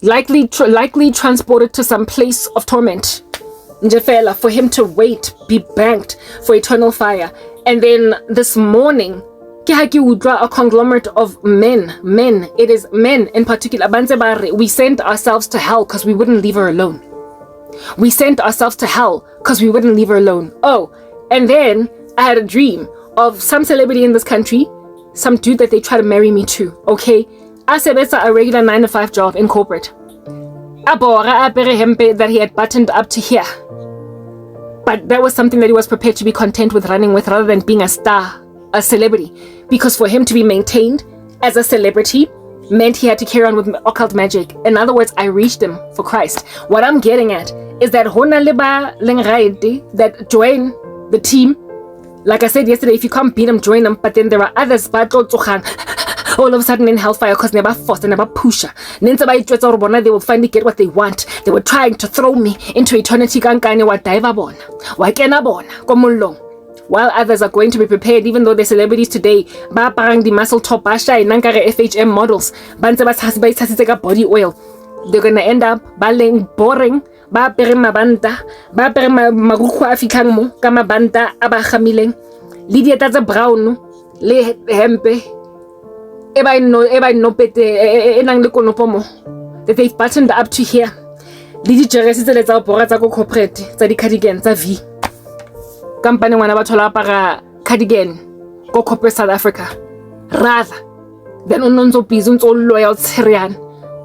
likely transported to some place of torment. Njefela, for him to wait, be banked for eternal fire. And then this morning, a conglomerate of men, it is men in particular, we sent ourselves to hell because we wouldn't leave her alone. We sent ourselves to hell because we wouldn't leave her alone. Oh, and then I had a dream of some celebrity in this country, some dude that they try to marry me to, okay? I said it's a regular 9-to-5 job in corporate. That he had buttoned up to here. But that was something that he was prepared to be content with running with rather than being a star, a celebrity. Because for him to be maintained as a celebrity meant he had to carry on with occult magic. In other words, I reached him for Christ. What I'm getting at is that that join the team. Like I said yesterday, if you can't beat them, join them. But then there are others all of a sudden in hellfire because never force and never push. They will finally get what they want. They were trying to throw me into eternity. While others are going to be prepared, even though they're celebrities today, the muscle top, FHM models, body oil. They're gonna end up boring. Lydia that's a brown le hempe. That they've buttoned up to here. Lydia Jerez is a corporate, the cardigan, V. Company wana ba thola para cardigan go corporate South Africa rather than ononzo busy ntso loyal tserian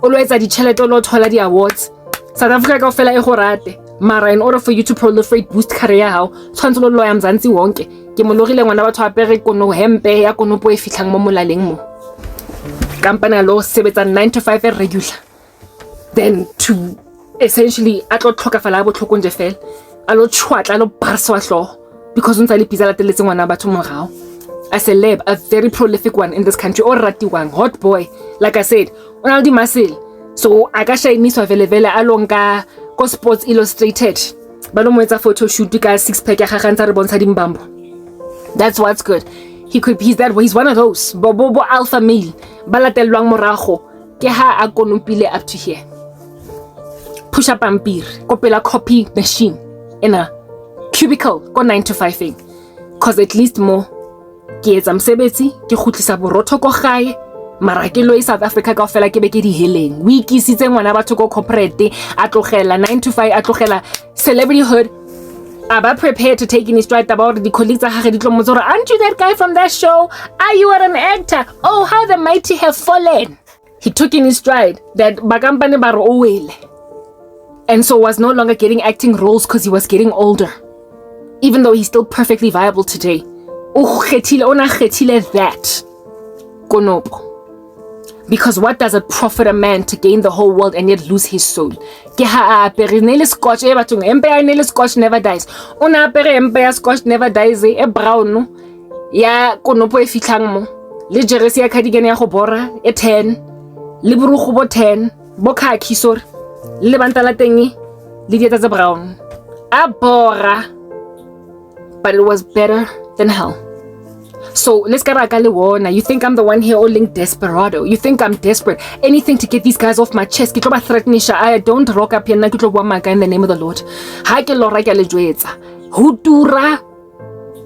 always a di chelete lo thola di awards. South Africa ka fela e go rate mara in order for you to proliferate, boost career how tshwantse lo loya mzansi wonke ke mologile ngwana batho apere kono hempe ya kono po e fitlang mo molaleng mo. Company lo sebetsa 9 to 5 regular, then to essentially atlo tlhokafala bo tlhokonje fela alo tshwatla alo barswa hlo because untsa le pizza lateletse ngwana batho morao. A celeb, a very prolific one in this country, or ratiwang hot boy, like I said, una di muscle. So akasha imiswa vele vele alonga ko Sports Illustrated ba lo mo etsa photo shoot ka 6-pack ya gagantsa re bontsha dimbambo. That's what's good. He's that way. He's one of those bobo alpha male ba latelwang morago ke ha a konompile up to here. Push up pampiri ko pela copy machine in a cubicle ko 9 to 5 thing, cause at least more ke etsa msebetsi ke khutlisa borotho ko gae mara ke lo South Africa ka ofela ke be ke di heleng we ikisitse ngwana batho ko corporate a tlogela 9 to 5 a tlogela celebrityhood aba prepared to take in his stride about the colleagues a gage ditlo motsoro. Aren't you that guy from that show? Are you an actor? Oh, how the mighty have fallen. He took in his stride that bakampane ba re o wele, and so was no longer getting acting roles because he was getting older, even though he's still perfectly viable today. That konopo. Because what does it profit a man to gain the whole world and yet lose his soul? Scotch never dies. Scotch never dies. Brown ya konopo e fitlang mo. Le jeresi ya cardigan ya go bora e 10. Le burugo bo 10. Bo khaki sorry. Le banta la teng le dieta tsa brown. A bora. But it was better than hell. So let's get warna. You think I'm the one here holding desperado? You think I'm desperate? Anything to get these guys off my chest. I don't rock up here in the name of the Lord. Hudura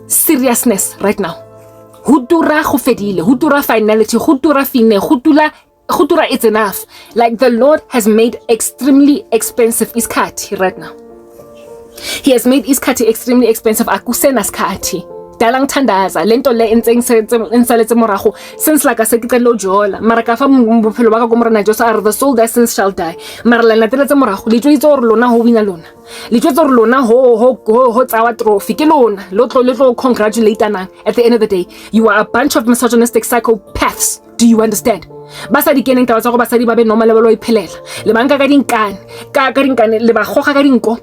seriousness right now. Hudura khofedile. Hudura finality. Hudura fine. Hudura it's enough. Like the Lord has made extremely expensive iskati right now. He has made iskati extremely expensive. Akusena skati. Dalang tandaza lento le insaletse morago since like a sekelo jola mara ka fa bophelo ba ka go morana jo sa the soul that since shall die mara la nateletse morago le tlo itse gore lona ho wina lona le tlo itse gore lona ho tsawa trophy ke lona lo tlo congratulate ana. At the end of the day, you are a bunch of misogynistic psychopaths. Do you understand? Basa di keneng taba tsa go basadi ba be normal le ba lo iphelela le banka ka dinkane le ba goga ka dinko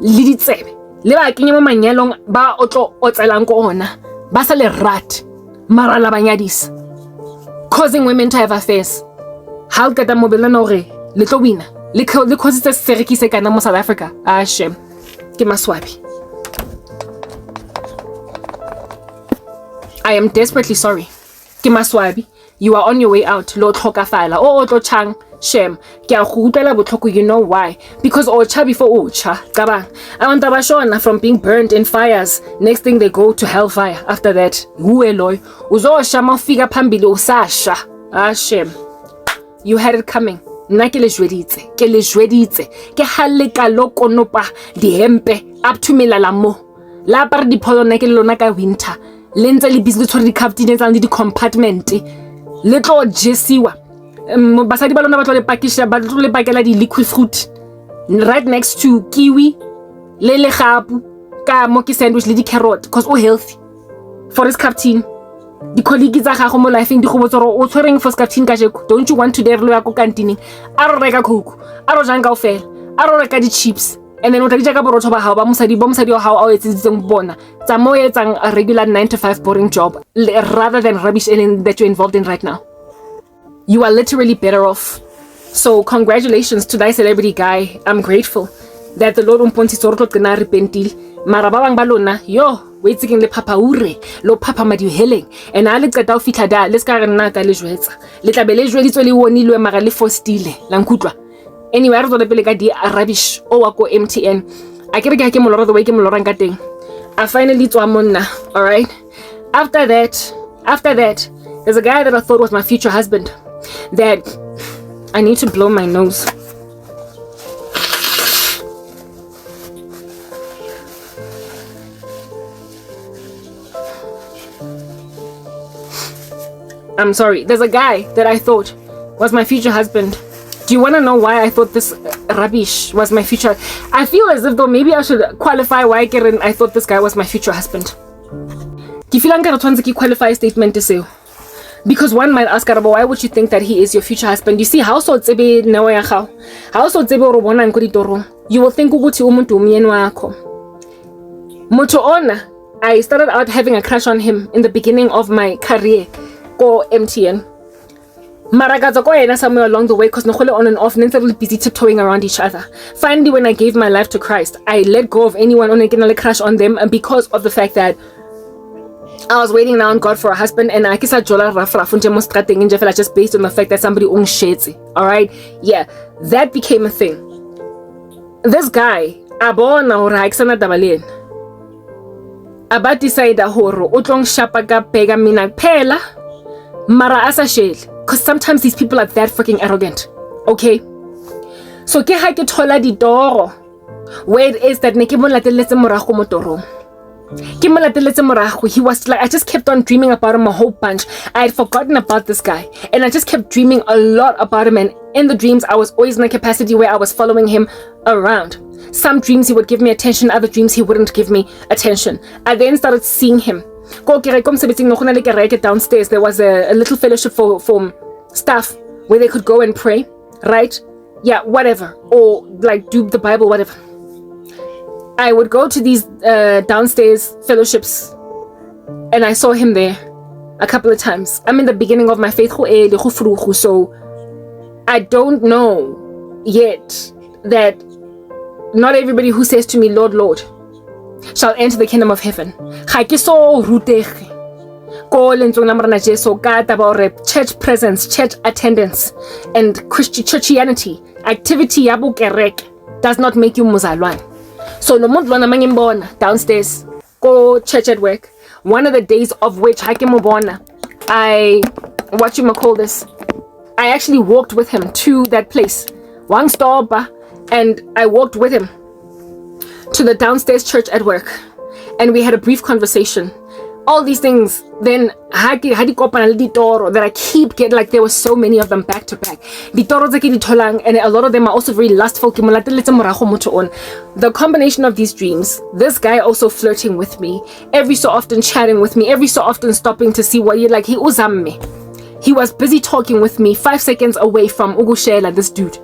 le ditsebe le ba kenye mo manyelong ba otlo otselang ko ona ba sa le rat mara la banyadis causing women to have affairs. How ka mo belana hore le tlo wina le cause tse serekise kana mo South Africa. Shame ke maswabi. I am desperately sorry ke maswabi. You are on your way out. Lo tlhokafala o tlo chang Shem, you know why? Because ocha before ocha. I want Tabashona from being burned in fires. Next thing they go to hellfire. After that, Ueloy. Uzo shama figa pambili usasha. Ah, Shem. You had it coming. Nna ke le jweditse ke haleka loko nopa dihempe up to melala mo la apare dipholo nna ke le lona ka winter le ntse le busy le tshwere di-captain tsang le di-compartment le tlo jesiwa basadi ba lona ba tlo le pakela di-liquid fruit right next to kiwi le legapu ka mo ke sandwich le di-carrot because o healthy for his captain. Di-colleague tsa gago mo lifeng di go botsa gore o tshwereng for captain ka jeko. Don't you want to dare lo ya ko kantineng a ro reka coke a ro jang kaofela a ro reka di-chips and then o tla di jaka borotho ba gago ba mosadi wa gago a o etsitseng bona tsa mo etsang a regular 9 to 5 boring job rather than rubbish that you're involved in right now. You are literally better off. So congratulations to that celebrity guy. I'm grateful that the Lord umpontshitse gore tlo tsena repentile mara ba bang ba lona yo weitsekeng le papa ure lo papa madiheleng and a le qeta o fitla da le ska re nna ka le jwetsa le tla be le jweditswe le wonilwe mara le fostile la nkutlwa. Anyway, re tsole pele ka di rubbish o wa ko MTN a ke re ke molora the way ke molora ka teng I finally tswa monna. All right, after that there's a guy that I thought was my future husband that I need to blow my nose. I'm sorry. There's a guy that I thought was my future husband. Do you want to know why I thought this rubbish was my future? I feel as if though maybe I should qualify why I thought this guy was my future husband. Ke feel like I qualify statement to say. Because one might ask, Karabo, why would you think that he is your future husband? You see, how so tsebe nawe ya gago. How so tsebe ro bona nko ditorong. You will think ukuthi umuntu umyeni wakho. Motho ona, I started out having a crush on him in the beginning of my career. Go MTN. Maragaza go ena somewhere along the way because no on and off and really busy tiptoeing around each other. Finally, when I gave my life to Christ, I let go of anyone on a crush on them, and because of the fact that I was waiting now on God for a husband, and I kisa jola rafunje mo strateng in Jeffela just based on the fact that somebody shades. All right, yeah, that became a thing. This guy, abona hore ha kisana dabaleng. Aba decide hore o tlong shapa ka pega mina phela. Mara asa shele, because sometimes these people are that freaking arrogant. Okay? So ke ha ke thola ditoro where it is that ne ke mo lateletse morago mo torong. Ke mo lateletse morago. He was like, I just kept on dreaming about him a whole bunch. I had forgotten about this guy, and I just kept dreaming a lot about him, and in the dreams I was always in a capacity where I was following him around. Some dreams he would give me attention, other dreams he wouldn't give me attention. I then started seeing him. Downstairs there was a little fellowship for staff where they could go and pray, right? Yeah, whatever, or like do the Bible, whatever. I would go to these downstairs fellowships and I saw him there a couple of times. I'm in the beginning of my faith, so I don't know yet that not everybody who says to me, Lord, Lord, shall enter the kingdom of heaven. Ga ke so rutege ko lentsong la morena Jesu ka taba hore church presence, church attendance, and Christianity, activity ya bokereke does not make you muzalwane. So no muntu lona mangimbona downstairs go church at work. One of the days of which I actually walked with him to that place. One stop, and I walked with him to the downstairs church at work, and we had a brief conversation. All these things, then that I keep getting, like there were so many of them back to back. And a lot of them are also very lustful. The combination of these dreams, this guy also flirting with me, every so often chatting with me, every so often stopping to see what you like. He was busy talking with me 5 seconds away from Ugushela, this dude.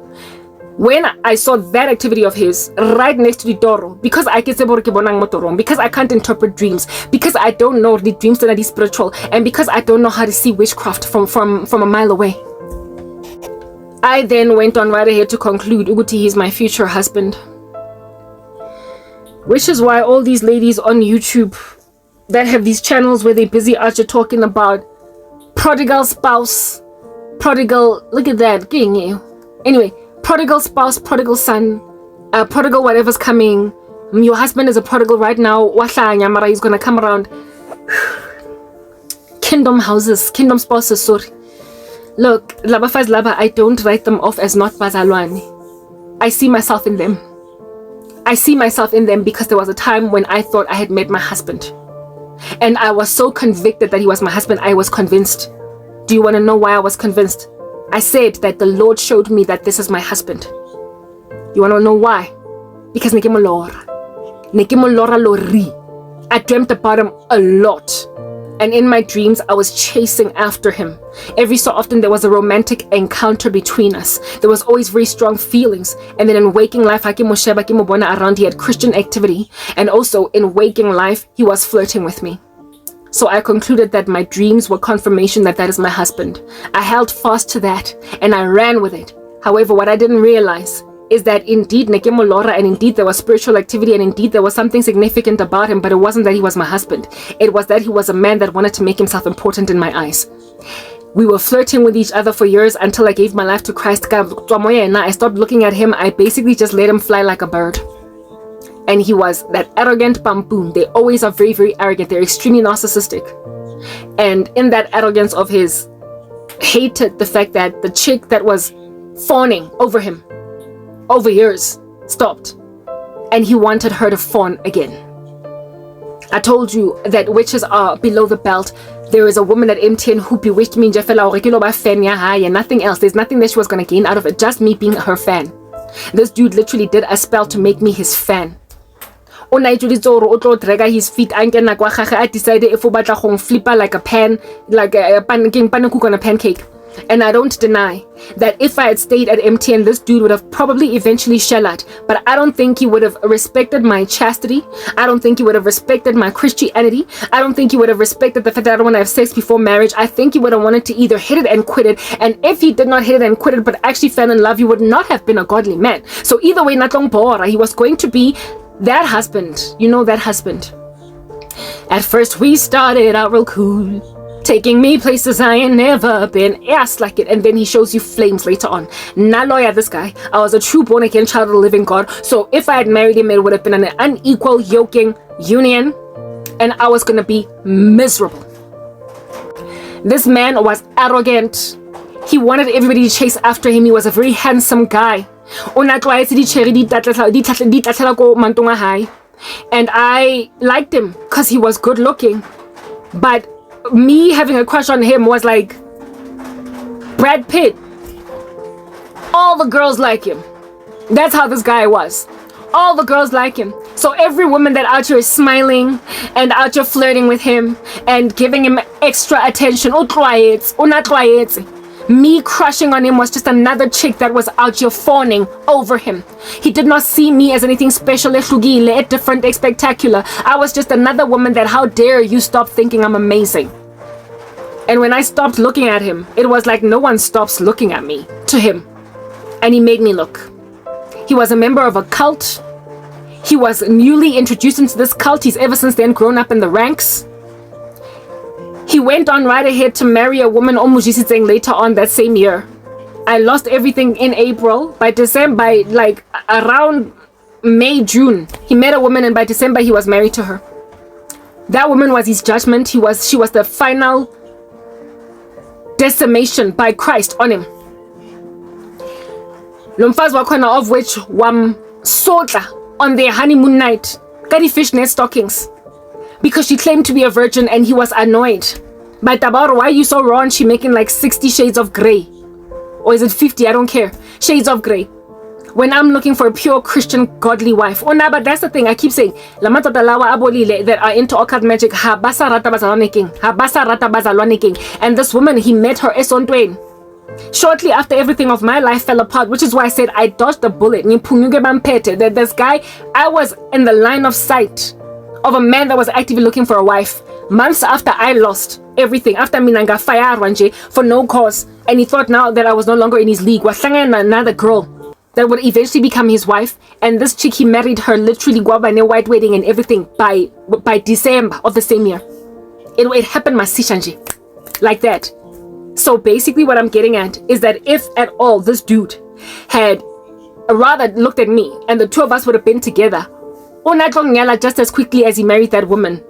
When I saw that activity of his right next to the Toro, because I can't interpret dreams, because I don't know the dreams that are spiritual, and because I don't know how to see witchcraft from a mile away, I then went on right ahead to conclude Uguti he's my future husband. Which is why all these ladies on YouTube that have these channels where they're busy out here talking about prodigal spouse, prodigal, look at that, getting you. Anyway, prodigal spouse, prodigal son, prodigal whatever's coming. Your husband is a prodigal right now. Wahlanya, he's gonna come around. Kingdom houses, kingdom spouses, sorry. Look, laba faz laba, I don't write them off as not bazalwane. I see myself in them. I see myself in them because there was a time when I thought I had met my husband. And I was so convicted that he was my husband, I was convinced. Do you want to know why I was convinced? I said that the Lord showed me that this is my husband. You want to know why? Because Nekimolora Lori. I dreamt about him a lot. And in my dreams, I was chasing after him. Every so often, there was a romantic encounter between us. There was always very strong feelings. And then in waking life, around, he had Christian activity. And also in waking life, he was flirting with me. So I concluded that my dreams were confirmation that that is my husband. I held fast to that and I ran with it. However, what I didn't realize is that indeed Nekemolora, and indeed there was spiritual activity, and indeed there was something significant about him, but it wasn't that he was my husband. It was that he was a man that wanted to make himself important in my eyes. We were flirting with each other for years until I gave my life to Christ. I stopped looking at him. I basically just let him fly like a bird. And he was that arrogant pampoon. They always are very, very arrogant. They're extremely narcissistic. And in that arrogance of his, hated the fact that the chick that was fawning over him over years stopped, and he wanted her to fawn again. I told you that witches are below the belt. There is a woman at MTN who bewitched me and nothing else. There's nothing that she was going to gain out of it, just me being her fan. This dude literally did a spell to make me his fan. His feet, I decided if I flipper like a pan, like a cook on a pancake. And I don't deny that if I had stayed at MTN, this dude would have probably eventually shellaed. But I don't think he would have respected my chastity. I don't think he would have respected my Christianity. I don't think he would have respected the fact that I don't want to have sex before marriage. I think he would have wanted to either hit it and quit it. And if he did not hit it and quit it, but actually fell in love, he would not have been a godly man. So either way, not long bora, he was going to be that husband. You know, that husband. At first, we started out real cool, taking me places I ain't never been, ass like it, and then he shows you flames later on. Nah, lawyer, this guy. I was a true born again child of the living God, so if I had married him, it would have been an unequal yoking union, and I was gonna be miserable. This man was arrogant. He wanted everybody to chase after him. He was a very handsome guy. And I liked him because he was good looking, but me having a crush on him was like Brad Pitt. All the girls like him. That's how this guy was. All the girls like him. So every woman that out here is smiling and out here flirting with him and giving him extra attention, me crushing on him was just another chick that was out here fawning over him. He did not see me as anything special, different, spectacular. I was just another woman that, how dare you stop thinking I'm amazing. And when I stopped looking at him, it was like no one stops looking at me, to him. And he made me look. He was a member of a cult. He was newly introduced into this cult. He's ever since then grown up in the ranks. He went on right ahead to marry a woman later on that same year. I lost everything in April. By December, like around May, June, he met a woman, and by December he was married to her. That woman was his judgment. She was the final decimation by Christ on him. Lomfaz wakhona, of which wam sotla on their honeymoon night, kadi fishnet stockings, because she claimed to be a virgin, and he was annoyed. But about why you so wrong, she making like 60 shades of gray. Or is it 50? I don't care. Shades of gray. When I'm looking for a pure Christian godly wife. Oh no, but that's the thing I keep saying. That are into occult magic. Habasa rata bazalwane king. And this woman, he met her on Twain. Shortly after everything of my life fell apart, which is why I said I dodged the bullet. That this guy, I was in the line of sight of a man that was actively looking for a wife. Months after I lost everything, after Minanga fire Ranje for no cause, and he thought now that I was no longer in his league, was another girl that would eventually become his wife. And this chick, he married her literally white wedding and everything by December of the same year. It happened masishanje like that. So basically what I'm getting at is that if at all this dude had rather looked at me and the two of us would have been together, just as quickly as he married that woman.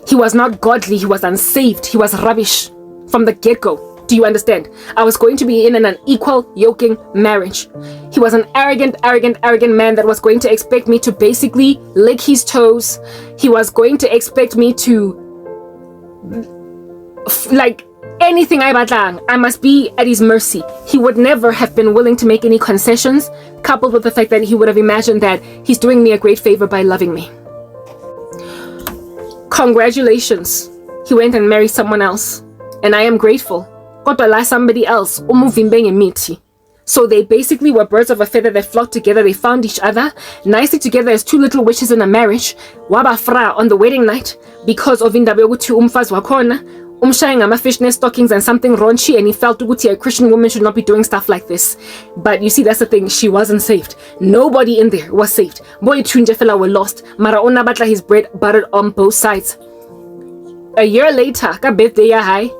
He was not godly, he was unsaved, he was rubbish from the get-go. Do you understand? I was going to be in an unequal yoking marriage. He was an arrogant man that was going to expect me to basically lick his toes. He was going to expect me to, like, anything I must be at his mercy. He would never have been willing to make any concessions, coupled with the fact that he would have imagined that he's doing me a great favor by loving me. Congratulations. He went and married someone else. And I am grateful. Somebody else. So they basically were birds of a feather that flocked together. They found each other nicely together as two little witches in a marriage. Wabafra on the wedding night because of Indabeguti umfaz wakona. Umshaying ama fishnet stockings and something raunchy, and he felt a Christian woman should not be doing stuff like this. But you see, that's the thing, she wasn't saved. Nobody in there was saved. Boy Tunjefela were lost. Mara ona batla his bread buttered on both sides. A year later, ka birthday ya high.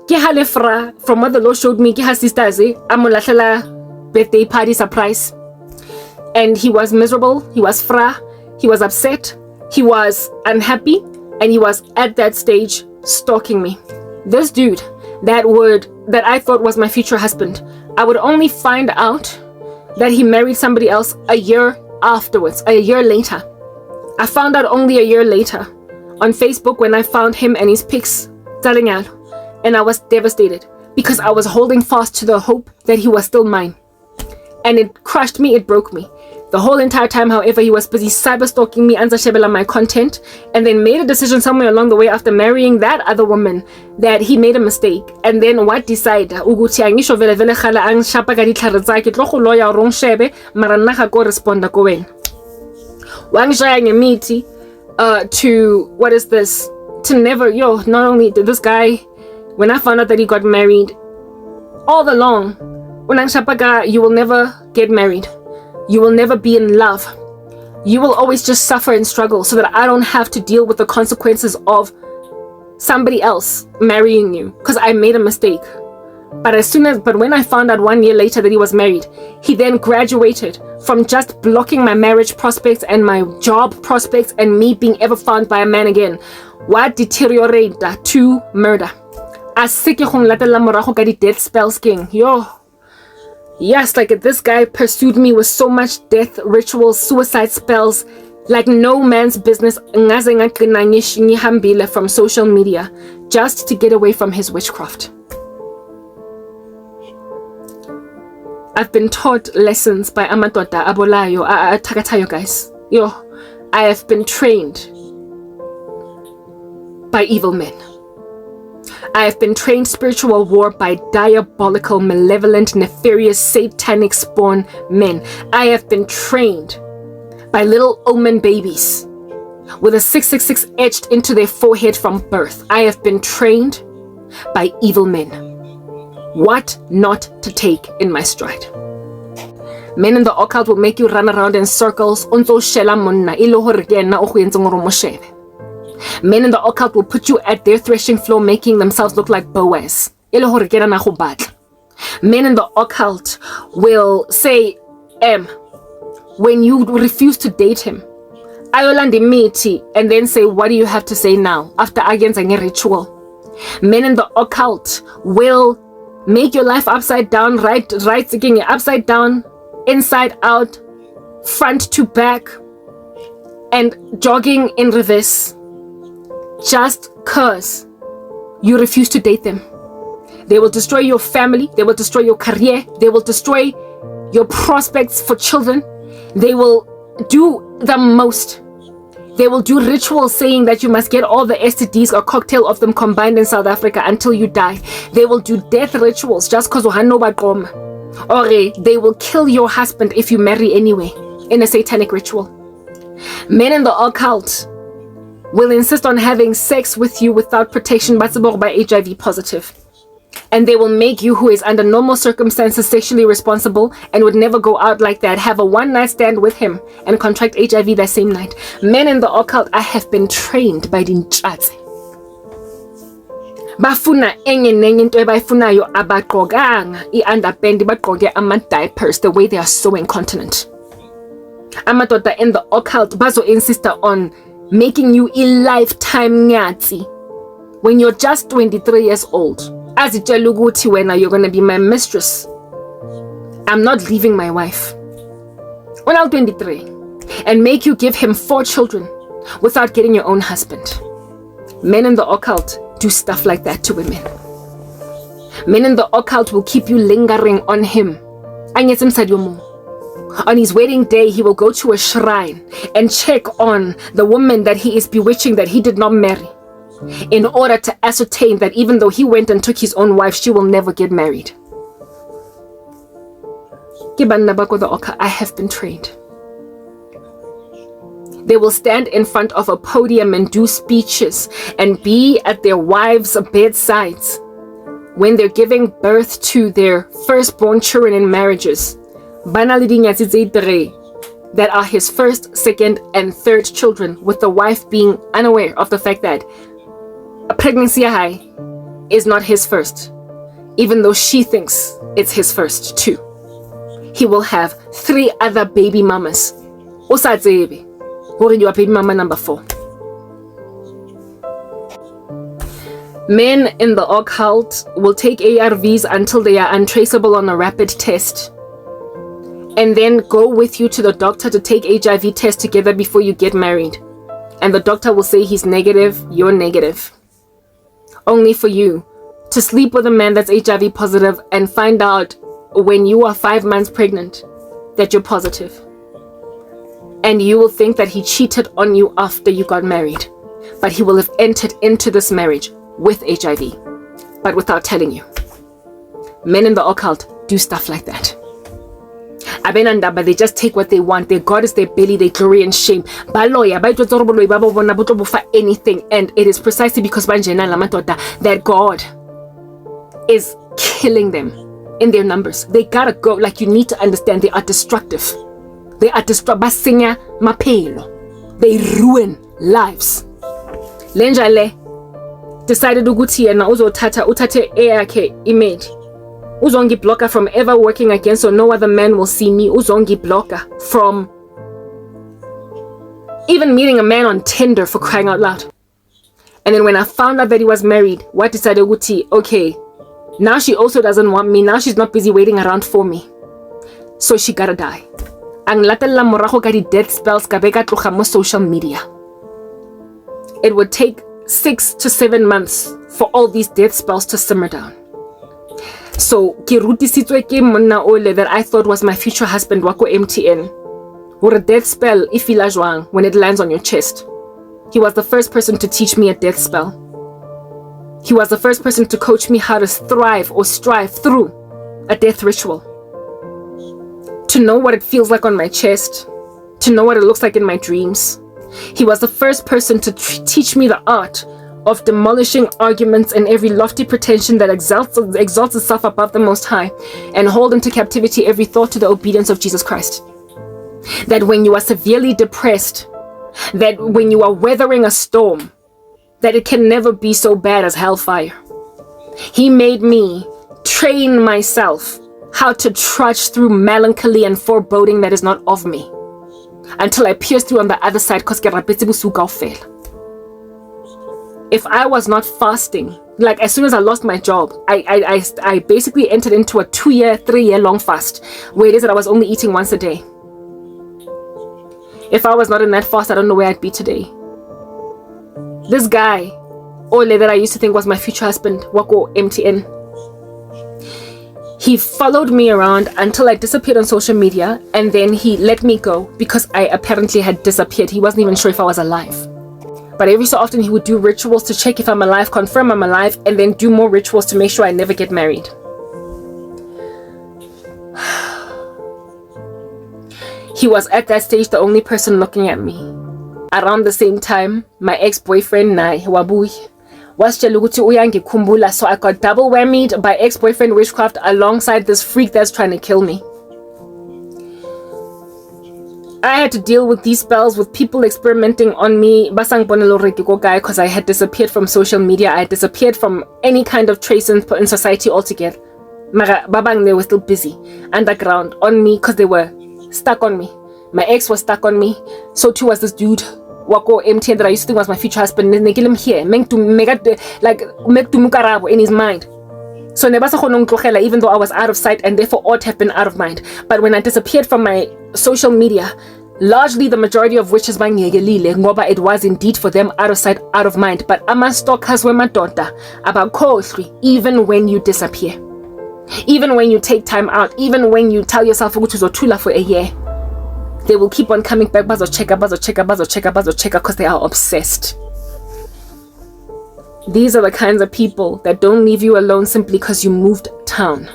From what the Lord showed me, her sisters, birthday party surprise. And he was miserable, he was he was upset, he was unhappy, and he was at that stage stalking me. This dude that I thought was my future husband, I would only find out that he married somebody else a year afterwards, a year later. I found out only a year later on Facebook when I found him and his pics selling out. And I was devastated because I was holding fast to the hope that he was still mine. And it crushed me, it broke me. The whole entire time, however, he was busy cyber stalking me, ansashebela my content, and then made a decision somewhere along the way after marrying that other woman that he made a mistake. And then what decided? Uguti angisho vele vele khala ang shapa ka ditlhare tsa ke tlo go loya rong shebe mara nna ga ko responda ko wena. Wang jaya ngemiti to what is this? To never not only did this guy. When I found out that he got married, all along, you will never get married. You will never be in love. You will always just suffer and struggle so that I don't have to deal with the consequences of somebody else marrying you because I made a mistake. But when I found out 1 year later that he was married, he then graduated from just blocking my marriage prospects and my job prospects and me being ever found by a man again. What deteriorated to murder? Death spells king. Yes, like this guy pursued me with so much death rituals, suicide spells, like no man's business from social media, just to get away from his witchcraft. I've been taught lessons by Amatota Abolayo Takatayo guys. I have been trained by evil men. I have been trained spiritual war by diabolical, malevolent, nefarious, satanic spawn men. I have been trained by little omen babies with a 666 etched into their forehead from birth. I have been trained by evil men. What not to take in my stride. Men in the occult will make you run around in circles. Men in the occult will put you at their threshing floor, making themselves look like Boaz. Men in the occult will say, when you refuse to date him, and then say, what do you have to say now? After against a ritual. Men in the occult will make your life upside down, right again, upside down, inside out, front to back, and jogging in reverse. Just cause you refuse to date them. They will destroy your family, they will destroy your career, they will destroy your prospects for children. They will do the most. They will do rituals saying that you must get all the STDs or cocktail of them combined in South Africa until you die. They will do death rituals just cause or they will kill your husband if you marry anyway in a satanic ritual. Men in the occult will insist on having sex with you without protection but by HIV positive. And they will make you, who is under normal circumstances sexually responsible and would never go out like that, have a one-night stand with him and contract HIV that same night. Men in the occult, I have been trained by the Nchatse. bafuna enye nenye into ebayifunayo abaqokanga i-underpant baqoke ama-diapers the way they are so incontinent. Amadoda in the occult bazo-insist on making you a lifetime nyatsi when you're just 23 years old. Azitshela ukuthi wena you're gonna be my mistress. I'm not leaving my wife when I'm 23 and make you give him 4 children without getting your own husband. Men in the occult do stuff like that to women. Men in the occult will keep you lingering on him. On his wedding day, he will go to a shrine and check on the woman that he is bewitching that he did not marry, in order to ascertain that even though he went and took his own wife, she will never get married. I have been trained. They will stand in front of a podium and do speeches and be at their wives' bedsides when they're giving birth to their firstborn children in marriages. That are his first, second, and third children, with the wife being unaware of the fact that a pregnancy high is not his first, even though she thinks it's his first too. He will have 3 other baby mamas. You are baby mama number 4. Men in the occult will take ARVs until they are untraceable on a rapid test, and then go with you to the doctor to take HIV test together before you get married. And the doctor will say he's negative, you're negative. Only for you to sleep with a man that's HIV positive and find out when you are 5 months pregnant that you're positive. And you will think that he cheated on you after you got married. But he will have entered into this marriage with HIV, but without telling you. Men in the occult do stuff like that. Abenandaba, they just take what they want. Their God is their belly, they glory in shame. Anything. And it is precisely because that God is killing them in their numbers. They gotta go. Like, you need to understand, they are destructive. They are destructive. They ruin lives. Lenjale decided ukuthi yena uthathe eyakhe image. Uzongi blocker from ever working again, so no other man will see me. Uzongi blocker from even meeting a man on Tinder, for crying out loud. And then when I found out that he was married, what decided ukuthi, okay, now she also doesn't want me. Now she's not busy waiting around for me, so she gotta die. Ang latella morago ka di death spells ka beka tloga mo social media. It would take 6 to 7 months for all these death spells to simmer down. So ke rutisitswe ke monna ole that I thought was my future husband wako MTN. What a death spell if ila jwang when it lands on your chest. He was the first person to teach me a death spell. He was the first person to coach me how to thrive or strive through a death ritual. To know what it feels like on my chest, to know what it looks like in my dreams. He was the first person to teach me the art of demolishing arguments and every lofty pretension that exalts itself above the Most High, and hold into captivity every thought to the obedience of Jesus Christ. That when you are severely depressed, that when you are weathering a storm, that it can never be so bad as hellfire. He made me train myself how to trudge through melancholy and foreboding that is not of me, until I pierce through on the other side. If I was not fasting, like as soon as I lost my job, I basically entered into a 3-year long fast, where it is that I was only eating once a day. If I was not in that fast, I don't know where I'd be today. This guy, Ole, that I used to think was my future husband, Wako MTN, he followed me around until I disappeared on social media, and then he let me go because I apparently had disappeared. He wasn't even sure if I was alive. But every so often he would do rituals to check if I'm alive, confirm I'm alive, and then do more rituals to make sure I never get married. He was at that stage the only person looking at me. Around the same time, my ex-boyfriend Nai Wabui was uyangikumbula, so I got double whammied by ex-boyfriend witchcraft alongside this freak that's trying to kill me. I had to deal with these spells with people experimenting on me because I had disappeared from social media. I had disappeared from any kind of trace in society altogether. Mara babang, they were still busy underground on me because they were stuck on me. My ex was stuck on me. So too was this dude wako MTN that I used to think was my future husband. They kill him here, make to Karabo in his mind. So even though I was out of sight and therefore ought to have been out of mind. But when I disappeared from my social media, largely the majority of which is ngoba it was indeed for them out of sight, out of mind. But ama stalkers were madoda about khohlwi even when you disappear. Even when you take time out, even when you tell yourself ukuzotula for a year, they will keep on coming back because they are obsessed. These are the kinds of people that don't leave you alone simply because you moved town.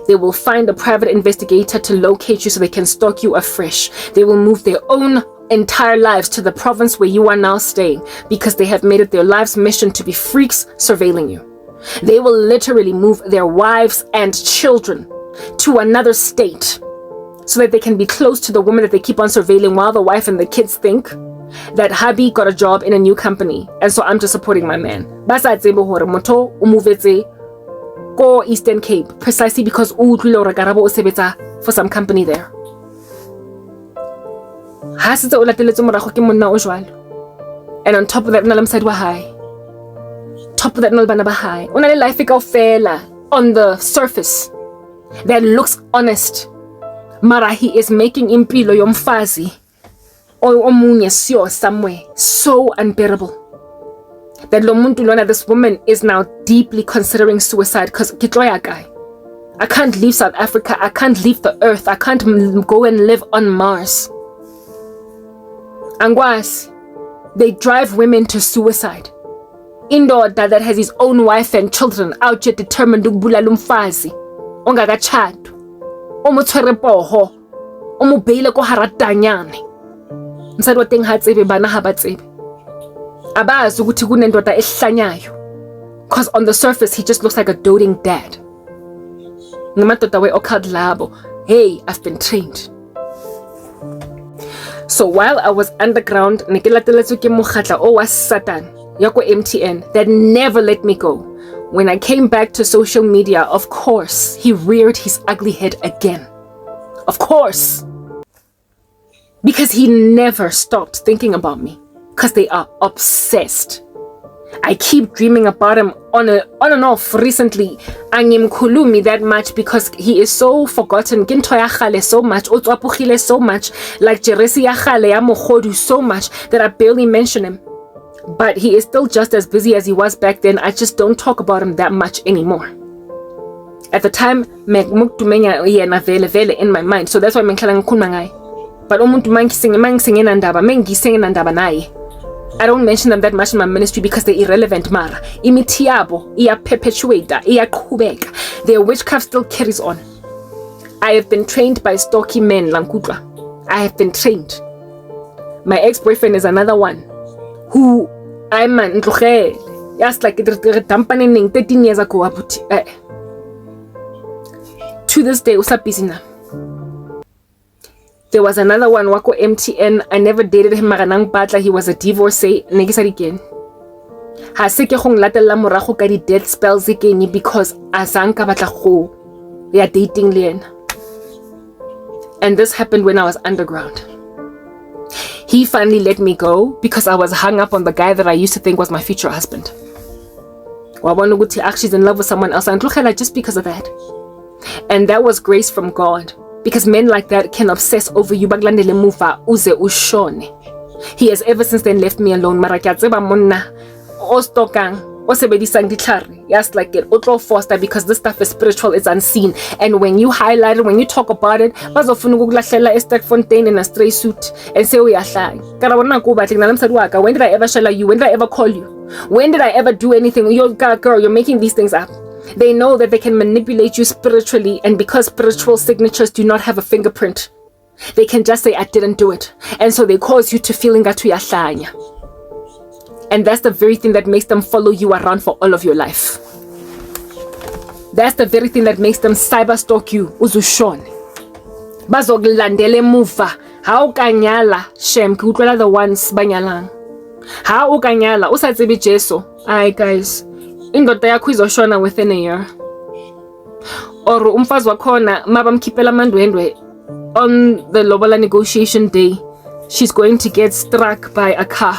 They will find a private investigator to locate you so they can stalk you afresh. They will move their own entire lives to the province where you are now staying because they have made it their life's mission to be freaks surveilling you. They will literally move their wives and children to another state so that they can be close to the woman that they keep on surveilling while the wife and the kids think that hubby got a job in a new company and so I'm just supporting my man. Basa tsebo hore motho o movetse go Eastern Cape precisely because o utlwile hore Karabo o sebetsa for some company there. Ha se o lateletse morago ke monna o jwalo. And on top of that, una le mosadi wa hae. Top of that, no bana ba hae. Una le life kaofela on the surface that looks honest. Mara he is making impilo yomfazi or somewhere so unbearable that this woman is now deeply considering suicide because I can't leave South Africa, I can't leave the earth, I can't go and live on Mars. Angwas, they drive women to suicide. Indoda that has his own wife and children out yet determined to bulala umfazi ongakatshadwa omutshwere poho omubeyile ko hara danyane. Msadi wa teng ha tsebe bana ha ba tsebe abazi ukuthi kunendoda ehlanyayo because on the surface he just looks like a doting dad. Ngamadoda we occult labo. Hey, I've been trained. So while I was underground nekilateletswe ke mokgatla o wa Satan yako MTN that never let me go. When I came back to social media, of course, he reared his ugly head again. Of course. Because he never stopped thinking about me. Because they are obsessed. I keep dreaming about him on and off recently. Angimkhulumi that much because he is so forgotten. Ginto ya khale so much. Otwapukhile so much. Like Jeresi ya khale ya mogodu so much that I barely mention him. But he is still just as busy as he was back then. I just don't talk about him that much anymore. At the time, in my mind. So that's why but I don't mention them that much in my ministry because they're irrelevant. Mara imitiabo iya perpetuator iya qhubeka. Their witchcraft still carries on. I have been trained by stalky men, Lankutla. I have been trained. My ex-boyfriend is another one who I'm just like 13 years ago. To this day, busy now. There was another one, wako MTN. I never dated him. Maranang Batla. He was a divorcee. Negisa again. Ha seke khong latella morago ka di death spells again because azanka batla go ya dating le yena. And this happened when I was underground. He finally let me go because I was hung up on the guy that I used to think was my future husband. She's in love with someone else and just because of that. And that was grace from God. Because men like that can obsess over you. He has ever since then left me alone. Yes, like it auto foster because this stuff is spiritual, it's unseen. And when you highlight it, when you talk about it, Fontaine in a stray suit and say, when did I ever shall you? When did I ever call you? When did I ever do anything? You're girl, you're making these things up. They know that they can manipulate you spiritually, and because spiritual signatures do not have a fingerprint, they can just say, I didn't do it. And so they cause you to feel ingatu. And that's the very thing that makes them follow you around for all of your life. That's the very thing that makes them cyber stalk you. Uzushone. Bazoglandele muva. ha o ka nyala shem ke utlwela the ones ba nyalang ha o ka nyala o sa tsebe Jesu ai guys indoda yakho izoshona within a year or umfazi wakhona mabamkhiphela amandwendwe on the lobola negotiation day she's going to get struck by a car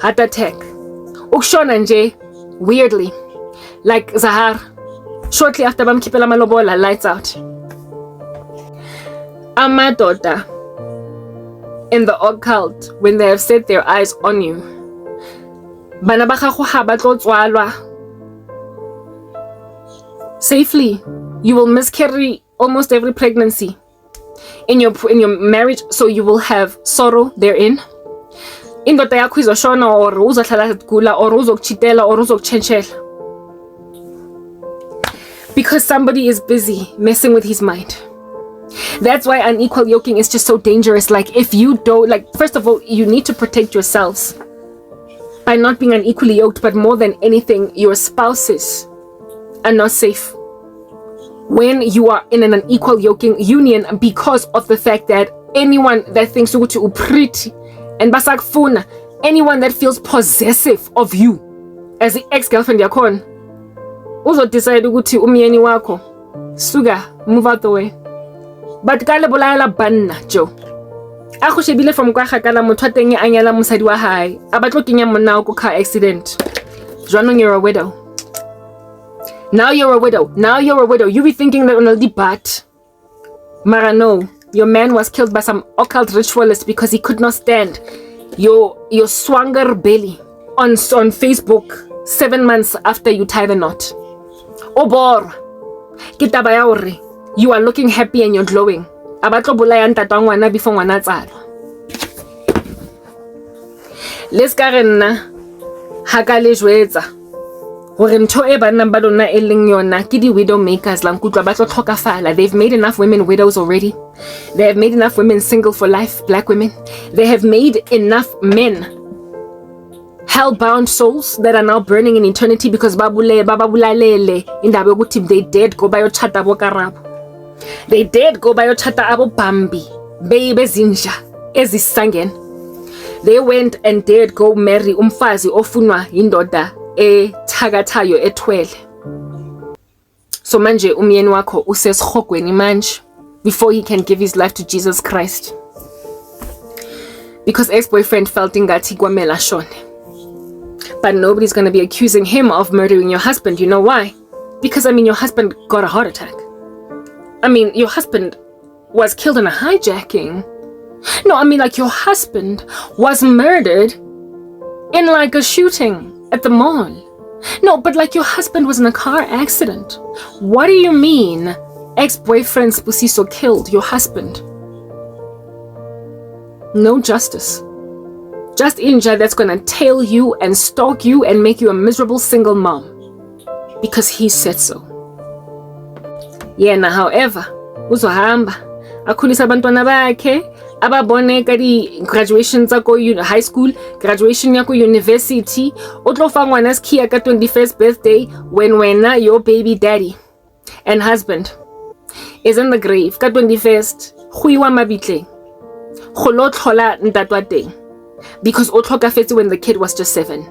heart attack ukushona nje weirdly like Zahar shortly after bamkhiphela amalobola lights out amadoda in the occult when they have set their eyes on you bana ba gago ha ba tlo tswalwa safely you will miscarry almost every pregnancy in your marriage so you will have sorrow therein indoda yakho izoshona or uzohlala gula or uzokuchitela or uzokuchenchela because somebody is busy messing with his mind. That's why unequal yoking is just so dangerous. Like if you don't, like first of all, you need to protect yourselves by not being unequally yoked, but more than anything, your spouses are not safe when you are in an unequal yoking union because of the fact that anyone that thinks ukuthi upriti and basakfuna, anyone that feels possessive of you as the ex-girlfriend yakhona uzo decide ukuthi umyeni wakho suga move out the way. But ka le bolayela banna jo a go shebile from kwa gakala motho teng a nyala mosadi wa hae a batlo kenya monna go car accident jwanong you're a widow. Now you're a widow. You be thinking that on the but mara no, your man was killed by some occult ritualist because he could not stand your swanger belly on Facebook 7 months after you tie the knot. Obor kitaba ya hore you are looking happy and you're glowing. Abatlo bolaya ntata ngwana before ngwana tsalwa. Les ka rena ha ka le jwetsa hore ntho e bana ba lona e leng yona ke di widow makers la nkutlwa ba tlo tlhokafala. They've made enough women widows already. They have made enough women single for life, black women. They have made enough men hell-bound souls that are now burning in eternity because babulalele indaba yokuthi they dead go bayochata abo Karabo. They did go bayochata abo Bambi bezinja ezisangen. They went and did go marry umfazi ofunwa indoda thakathayo ethwele. So manje umyeni wakho usesihogweni manje before he can give his life to Jesus Christ because ex-boyfriend felt ingathi kwamela shone. But nobody's going to be accusing him of murdering your husband. You know why? Because your husband got a heart attack. Your husband was killed in a hijacking. No, your husband was murdered in a shooting at the mall. No, but your husband was in a car accident. What do you mean ex-boyfriend Spusiso killed your husband? No justice. Just Inja that's gonna tail you and stalk you and make you a miserable single mom because he said so. Yena however uzohamba akhulisa abantwana bakhe ababone ka di graduations tsa ko high school, graduation ya ko university, o tlo fa ngwana skhiya ka 21st birthday when wena your baby daddy and husband is in the grave ka 21st go iwa mabitleng go lo tlhola ntatwa teng because o tlhokafetse when the kid was just 7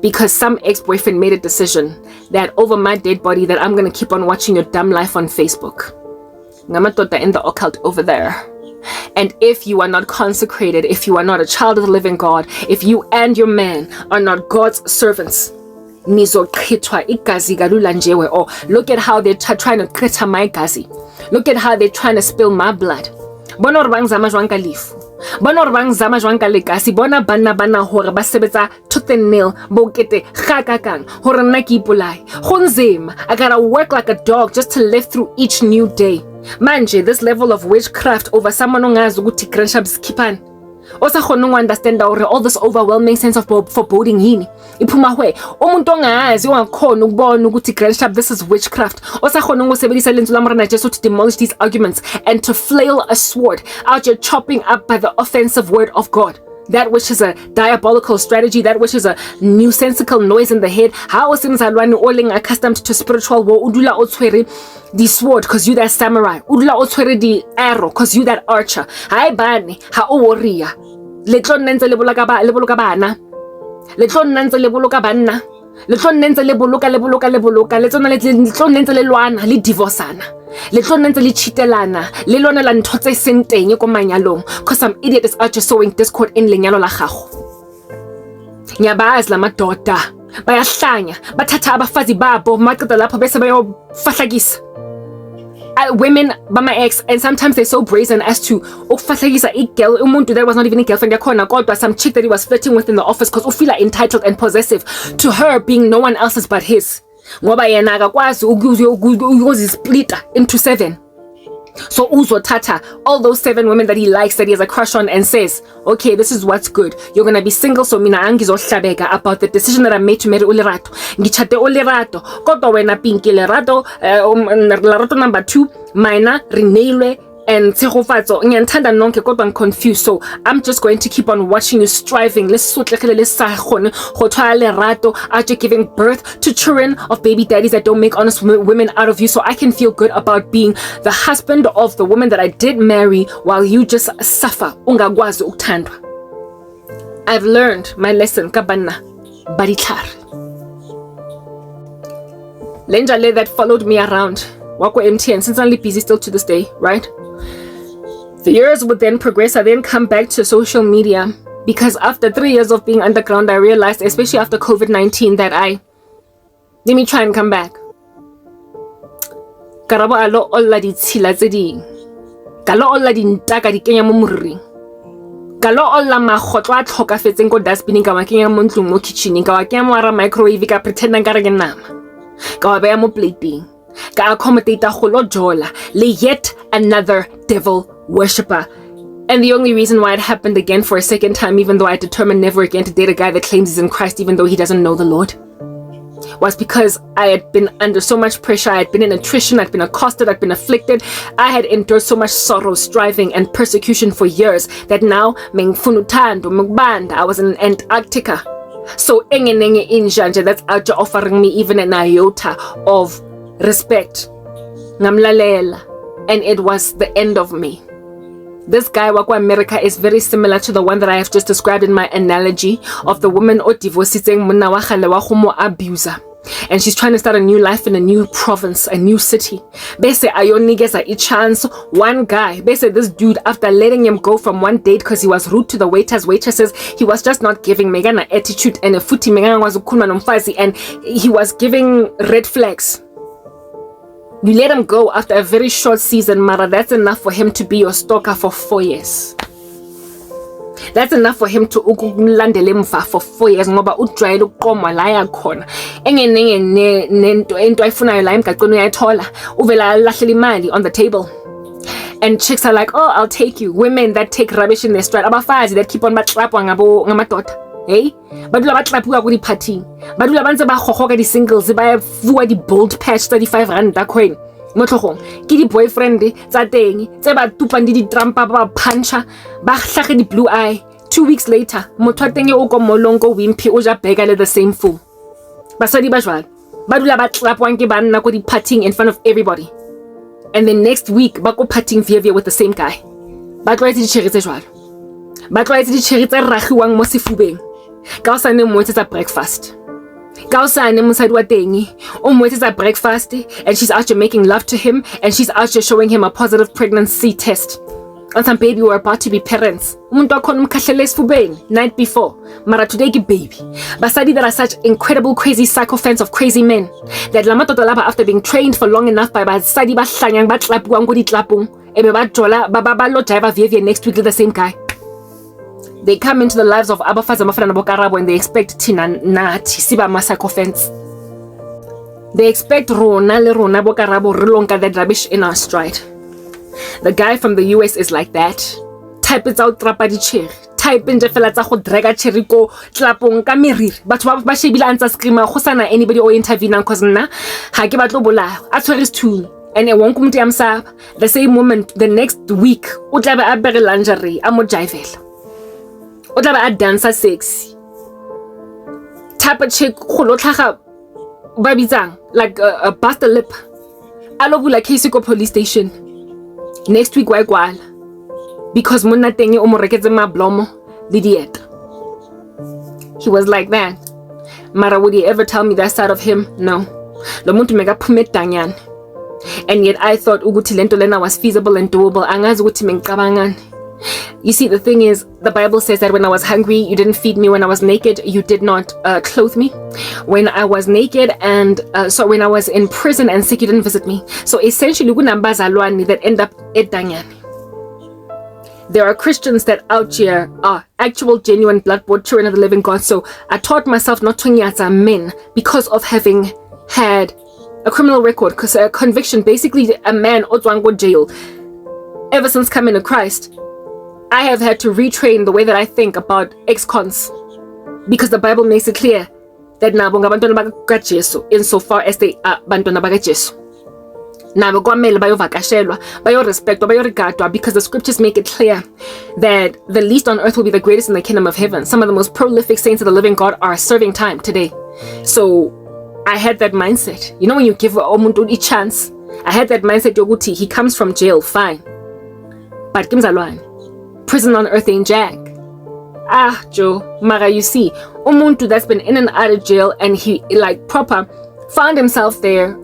because some ex-boyfriend made a decision that over my dead body that I'm gonna keep on watching your dumb life on Facebook. Ngamatota in the occult over there. And if you are not consecrated, if you are not a child of the living God, if you and your man are not God's servants, nizokhithwa igazi galula njewe. Or look at how they're trying to khetha my gazi. Look at how they're trying to spill my blood. Bona hore bang zama jwang ka lefu. Bona hore bang zama jwang ka lekasi. Bona bana hore ba sebetsa tooth and nail bokete gakakang hore nna ke ipolai. Go nzima. I gotta work like a dog just to live through each new day. Manje, this level of witchcraft over someone ongazi ukuthi grandshams khipani. Osa khona understand all this overwhelming sense of foreboding yini. Iphuma hwe umuntu ongazi ongakhona ukubona ukuthi grandshap this is witchcraft. Osa khona ngosebenzisa lenzo lamrana just to demolish these arguments and to flail a sword out here chopping up by the offensive word of God. that which is a diabolical strategy, that which is a nuisansical noise in the head. How is Hlongwane all accustomed to spiritual war? Udula otwere the sword, because you that samurai. Udula otwere the arrow, because you that archer. Hai bane, ha o warrior. Letlo nenze le boloka bana. Letlo nenze le boloka banna. Letlo nenze le boloka. Letlo nenze le lwana, le divorceana. Letlo nenze le cheatelana. Le lona la ntho tse seng teng ko manyalong, because some idiot is out just sowing discord in lenyalo la gago. Nyabazi la madoda bayahlanya bathatha abafazi babo maqeda lapho bese bayofahlakisa. Women by my ex, and sometimes they're so brazen as to ukufahlakisa igirl umuntu that was not even a girlfriend yakhona kodwa some chick that he was flirting with in the office because ufila entitled and possessive to her being no one else's but his. Ngoba yena akakwazi ukuzisplita into 7. So uzothatha all those 7 women that he likes, that he has a crush on, and says, okay, this is what's good. You're gonna be single, so mina angizohlabeka about the decision that I made to marry uLerato. Ngichate uLerato. Kodwa wena pinki Lerato, Lerato number 2, mina Rinelwe and Tshegofatso. Ngiyanthanda nonke kodwa I'm confused. So I'm just going to keep on watching you striving. Let's Lerato after giving birth to children of baby daddies that don't make honest women out of you, so I can feel good about being the husband of the woman that I did marry while you just suffer. Ungakwazi ukuthandwa. I've learned my lesson kabana baditlhare. Lenjale that followed me around wako MTN, since I'm busy still to this day, right? The years would then progress. I then come back to social media because after 3 years of being underground, I realized, especially after COVID-19, that let me try and come back. Karabo alo olla di tshila tse ding. Kalo olla di ntaka di kenya mo morring. Kalo olla magotlo a tlhokafetseng ko dustbin ka wa kenya mo ntlong mo kitchen ka wa kenya mo ara microwave ka pretend ka re ke nama. Ka wa beya mo plating. Ka accommodate go lo jola le yet another devil worshipper. And the only reason why it happened again for a second time, even though I determined never again to date a guy that claims he's in Christ even though he doesn't know the Lord, was because I had been under so much pressure. I had been in attrition, I'd been accosted, I'd been afflicted. I had endured so much sorrow, striving, and persecution for years that now I was in Antarctica. So engenenge injanje that's out offering me even an iota of respect. Ngamlalela. And it was the end of me. This guy wako America is very similar to the one that I have just described in my analogy of the woman o divorcing monna wa gale wa go mo abuser, and she's trying to start a new life in a new province, a new city. Bese ayonigeza a chance. One guy, bese this dude, after letting him go from one date because he was rude to the waitresses, he was just not giving megana attitude and a footy megana was ukhuluma nomfazi, and he was giving red flags. You let him go after a very short season, Mara. That's enough for him to be your stalker for 4 years. That's enough for him to ukulandele mfa for 4 years ngoba ujwayele ukuqoma la yakhona. Engenenge nento ayifunayo la emgaqweni uyayithola. Uvela lahlela imali on the table. And chicks are like, oh, I'll take you. Women that take rubbish in their stride. Abafazi that keep on batlapwa ngamadoda. Hey, badula batlapuka ku di party. Badula bantse ba gogoka di singles ba fuwa di bold patch 35 rand da coin. Mo tlhogong ke di boyfriend tsa teng tse ba tupang di trampa ba puncha ba hlage di blue eye. 2 weeks later, motho wa teng o ko molongo wimpy o ja bega le the same fool. Basadi ba jwalo badula batlapwa ke banna ko di partying in front of everybody. And then next week ba go partying via with the same guy. Ba tloetse di cherry tse jwalo. Ba tloetse di cherry tse ragiwang mo sefubeng. Kaosane mo etsetsa breakfast. Kaosane mosadi wa teng o mo etsetsa breakfast, and she's out here making love to him, and she's out here showing him a positive pregnancy test. And some baby were about to be parents. Umuntu wakhona umkhahlele esifubeni night before. Mara today ki baby. Basadi that are such incredible crazy sycophants of crazy men. That la madoda laba after being trained for long enough by basadi ba hlanyang ba tlapuang go ditlapong ebe ba jola ba lo drive via next week with the same guy. They come into the lives of abafazi amafana nabo Karabo and they expect tina nathi siba ma-sycophants. They expect rona le rona bo Karabo re lonka that rubbish in our stride. The guy from the US is like that. Type it out trapa di cherry. Type in fela tsa go draga cherry ko tlapong ka meriri. Batho ba shebile antsa screamer go sana anybody o intervenang cause nna ha ke batlo bolaya. A tshwere stool. And won't come to amsaba. The same moment the next week o tla be a bere lingerie a mo jivela. o tla ba a dancer sexy type of chick go lo tlhaga ba bitsang like a bust a lip a lo bula case ko police station next week wa kwala because monna teng o mo reketse mablomo le dieta. He was like that. Mara, would he ever tell me that side of him? No. Lo muntu mega pumetanyana. And yet I thought ukuthi lento lena was feasible and doable. Angazi ukuthi mengicabangani. You see, the thing is, the Bible says that when I was hungry, you didn't feed me. When I was naked, you did not clothe me. When I was naked and when I was in prison and sick, you didn't visit me. So essentially, kunambazalwane that end up edanyani. There are Christians that out here are actual, genuine, blood-bought children of the living God. So I taught myself not to nyatsa men because of having had a criminal record, because a conviction, basically a man otwango jail. Ever since coming to Christ, I have had to retrain the way that I think about ex-cons, because the Bible makes it clear that nabo ngabantwana baka Jesu insofar as they are bantwana baka Jesu. Nabo kwamele bayovakashelwa, bayorespectwa, bayoregadwa, because the scriptures make it clear that the least on earth will be the greatest in the kingdom of heaven. Some of the most prolific saints of the living God are serving time today. So I had that mindset. You know, when you give umuntu a chance, I had that mindset yokuthi he comes from jail, fine. But kimzalwane, prison on earth ain't jack. Joe, Mara, you see, umuntu that's been in and out of jail and he like proper found himself there.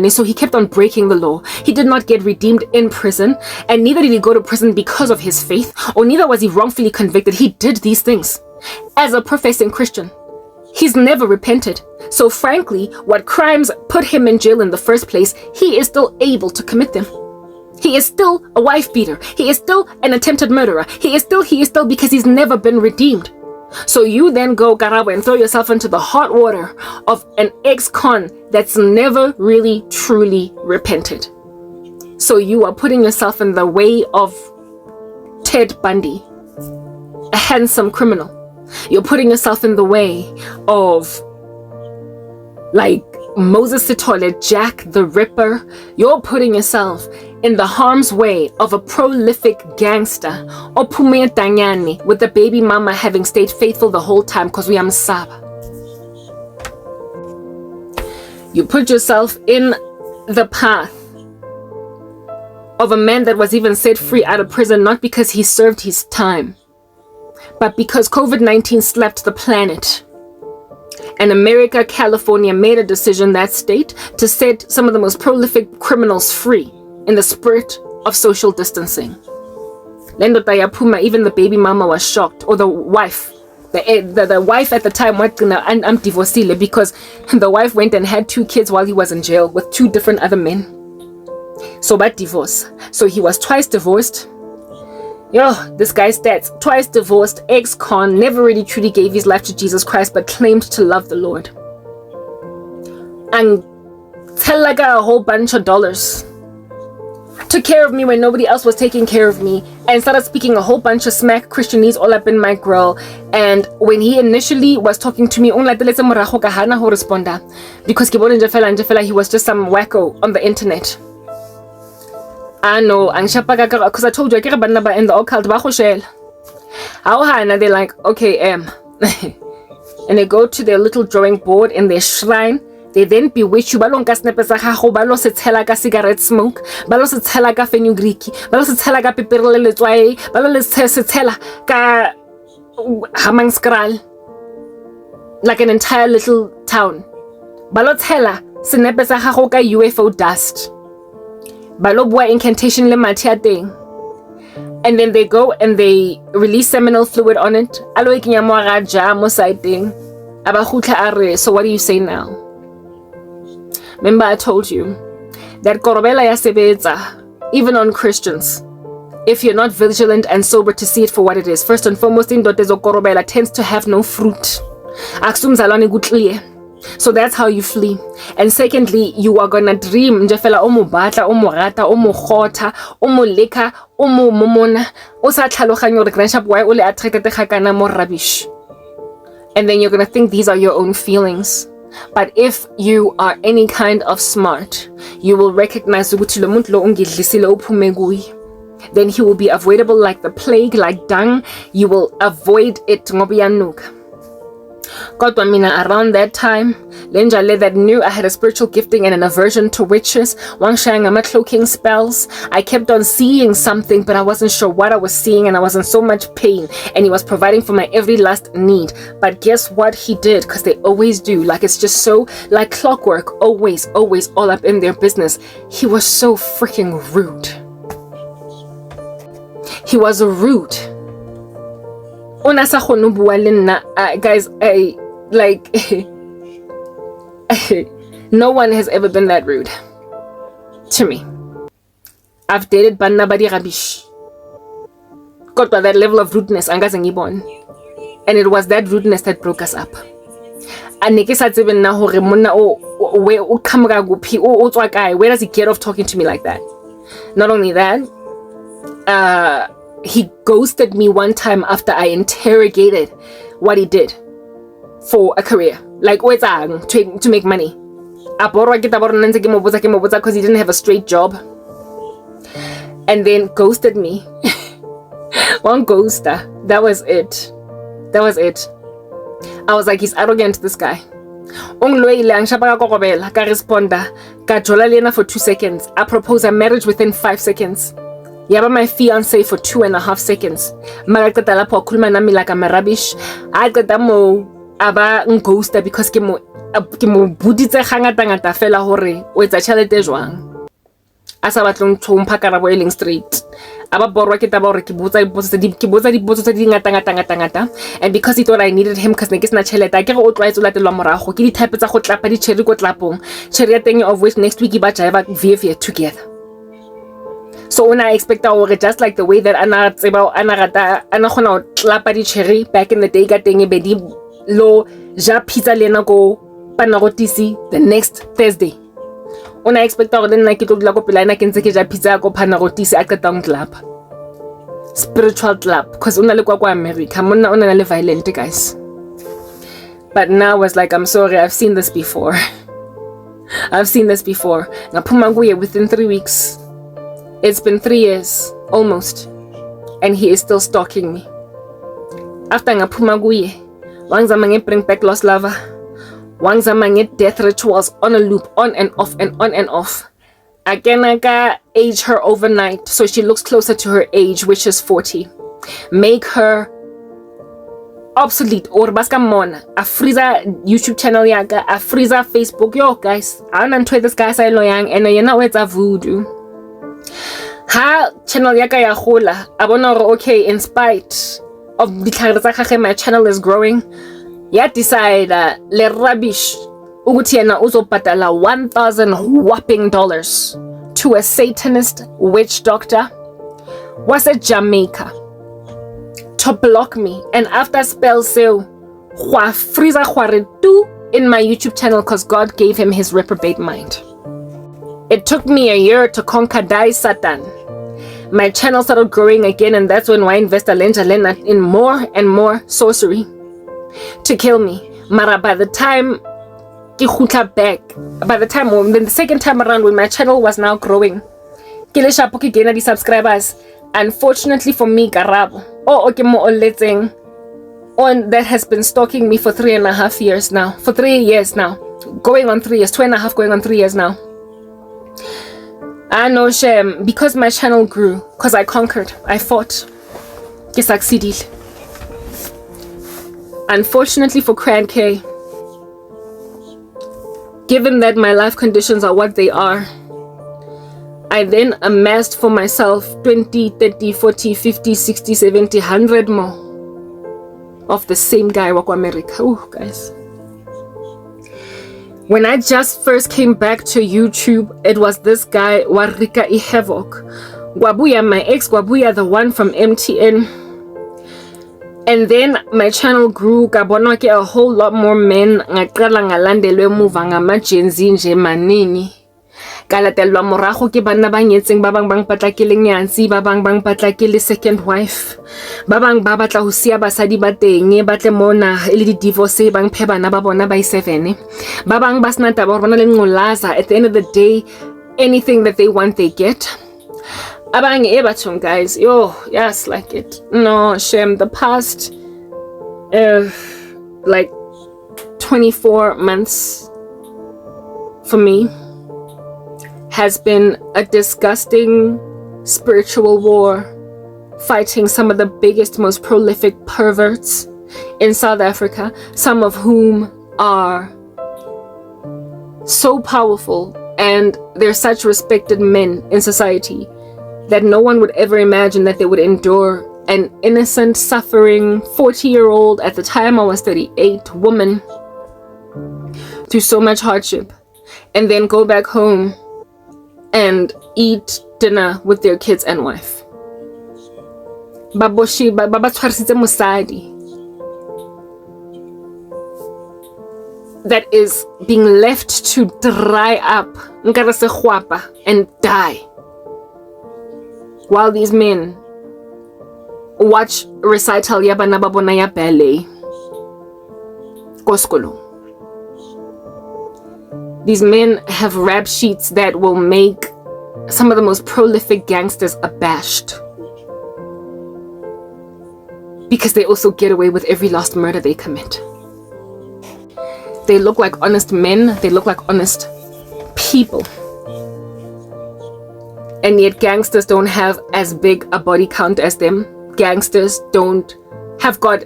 So he kept on breaking the law. He did not get redeemed in prison, and neither did he go to prison because of his faith, or neither was he wrongfully convicted. He did these things as a professing Christian. He's never repented. So frankly, what crimes put him in jail in the first place, he is still able to commit them. He is still a wife beater. He is still an attempted murderer. He is still because he's never been redeemed. So you then go, Karabo, and throw yourself into the hot water of an ex-con that's never really, truly repented. So you are putting yourself in the way of Ted Bundy, a handsome criminal. You're putting yourself in the way of, like, Moses Sithole, Jack the Ripper. You're putting yourself in the harm's way of a prolific gangster, Opume Danyani, with the baby mama having stayed faithful the whole time because we are Msaba. You put yourself in the path of a man that was even set free out of prison, not because he served his time, but because COVID-19 slapped the planet. And America, California made a decision, that state, to set some of the most prolific criminals free in the spirit of social distancing. Lendo Tayapuma, even the baby mama was shocked, or the wife. The wife at the time went and I'm divorced because the wife went and had 2 kids while he was in jail with 2 different other men. So that divorce. So he was twice divorced. This guy's stats, twice divorced, ex-con, never really truly gave his life to Jesus Christ, but claimed to love the Lord. And tell like a whole bunch of dollars. Took care of me when nobody else was taking care of me, and started speaking a whole bunch of smack Christianese all up in my grill. And when he initially was talking to me, because he was just some wacko on the internet. I know, because I told you, I in the occult, they're like, okay, and they go to their little drawing board in their shrine. They then bewitch you. Balong ka snepe sa gago, ba lo se tshela ka cigarette smoke, ba lo se tshela ka fenugreek, ba lo se tshela ka pepere le letswai, ba lo se tshela ka hamang skral, like an entire little town. Ba lo tshela senepe sa gago ka UFO dust. Ba lo bua incantation le mathe a teng. And then they go and they release seminal fluid on it. Alo ikenya mo ga ja mo saiteng. Aba khutla are, so what do you say now? Remember, I told you that korobela ya sebetsa, even on Christians, if you're not vigilant and sober to see it for what it is. First and foremost, indoda korobela tends to have no fruit. So that's how you flee. And secondly, you are gonna dream njefela omo batla, omo rata, omo khotha, omo leka, omo momona, o sa tlhaloganyo re grandship why o le attracted ga kana mo rubbish. And then you're gonna think these are your own feelings. But if you are any kind of smart, you will recognize ukuthi lo muntu lo ungidlisile uphume kuyi. then he will be avoidable like the plague, like dung. You will avoid it. Kodwa mina around that time, Lenjale that knew I had a spiritual gifting and an aversion to witches, Wangshang cloaking spells. I kept on seeing something, but I wasn't sure what I was seeing, and I was in so much pain, and he was providing for my every last need. But guess what he did? Because they always do. Like, it's just so like clockwork, always all up in their business. He was so freaking rude. He was rude. Guys, no one has ever been that rude to me. I've dated banna badi rubbish. Got by that level of rudeness, and it was that rudeness that broke us up. And where does he get off talking to me like that? Not only that, he ghosted me one time after I interrogated what he did for a career, like to make money. Because he didn't have a straight job, and then ghosted me. One ghoster. That was it. I was like, he's arrogant, this guy. For 2 seconds. I proposed a marriage within 5 seconds. Yaba my fiance for 2.5 seconds. Marakatala po kulma na mi like I'm rubbish. I got mo aba ghoster because ke mo buditse ngata fela hore o etsa tšhelete jwang. Asa batlong tlhompha Karabo eleng straight. Aba borwa ke taba hore ke botsa dipotso tse di ngata. And because he thought I needed him because ne ke sena tšhelete, a ke re o tlwaetse latelwa morago ke di type tsa go tlapa di cherry ko tlapong. Cherry ya teng of which next week ba jaiva via together. So when I expect just like the way that ana khona tlapa di cherry back in the day ka teng be di lo ja pizza lena go panagotisi the next Thursday. When I expect then like ke tla go pela ke ntse ke ja pizza go panagotisi a qeta ng club. Spiritual club because una le kwa America monna una le violent guys. But now I was like, I'm sorry, I've seen this before. Ngaphuma kuye within 3 weeks. It's been 3 years, almost, and he is still stalking me. After ngaphuma kuye, wangzama bring back lost lover, wangzama death rituals on a loop, on and off. Again, I got age her overnight, so she looks closer to her age, which is 40. Make her obsolete or baska mona. A freezer YouTube channel yaga, a freezer Facebook. Yo guys, I don't know this guy say loyang, and you know it's a voodoo. Ha channel yaka ya hola abona okay, in spite of the my channel is growing, ya decide le rubbish ukuthi yena uzopatala $1,000 whopping to a Satanist witch doctor was at Jamaica to block me, and after spell sale khwa freezer khware tu in my YouTube channel because God gave him his reprobate mind. It took me a year to conquer die Satan. My channel started growing again, and that's when I invested in more and more sorcery to kill me. Mara by the time then the second time around when my channel was now growing, the subscribers. Unfortunately for me, Karabo, that has been stalking me for 3.5 years now. For 3 years now. Going on 3 years, 2.5 going on 3 years now. I know shame because my channel grew, because I conquered, I fought, I succeeded. Unfortunately for Cran K, given that my life conditions are what they are, I then amassed for myself 20, 30, 40, 50, 60, 70, 100 more of the same guy wako America. Oh, guys. When I just first came back to YouTube, it was this guy, Warika Ihevok. Gwabuya, my ex Gwabuya, the one from MTN. And then my channel grew, kabonake a whole lot more men, ngaqala ngalandelwe muva ngamajenzi nje manini. Kalatelwa morago ke bana ba nyetseng ba bang patlakile nyansi, ba bang patlakile second wife, ba bang ba batla ho sia basadi ba teng ba tle mona e le di divorce bang phe bana ba bona ba 7, ba bang ba sna taba bona le ngolaza. At the end of the day, anything that they want they get. Abanye ebathong, guys. Yo, yes, like it. No, shame. The past, like 24 months for me has been a disgusting spiritual war, fighting some of the biggest, most prolific perverts in South Africa, some of whom are so powerful and they're such respected men in society that no one would ever imagine that they would endure an innocent, suffering 40-year-old, at the time I was 38, woman through so much hardship, and then go back home and eat dinner with their kids and wife. Baboshi baba tshwarisitse mosadi that is being left to dry up, nkare segwapa, and die, while these men watch recital ya bana ba bona ya ballet ko sekolong. These men have rap sheets that will make some of the most prolific gangsters abashed, because they also get away with every last murder they commit. They look like honest men, they look like honest people, and yet gangsters don't have as big a body count as them. Gangsters don't have got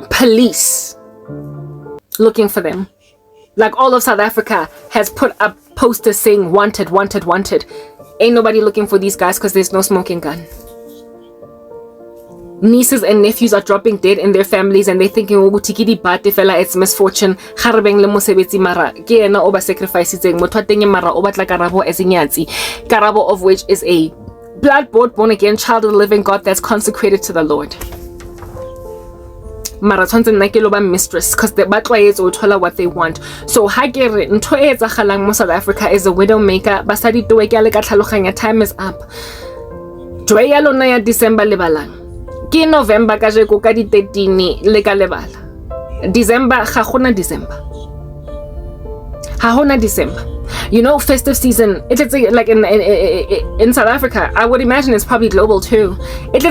police looking for them. Like all of South Africa has put up posters saying wanted, wanted, wanted. Ain't nobody looking for these guys because there's no smoking gun. Nieces and nephews are dropping dead in their families and they're thinking, it's misfortune. Karabo, of which is a blood-bought, born-again child of the living God that's consecrated to the Lord. Mara tshwantse nna ke lo ba mistress, because the batlwaetse o thola what they want. So ha ke re ntho e etsagalang mo South Africa is a widow maker. Basadi towe ke le ka tlhaloganya, time is up. Joy ya lona ya December lebalang ke November ka jeko ka di 13 le ka lebala. December ga gona December. Ha gona December. You know, festive season, it's like in South Africa, I would imagine it's probably global too. It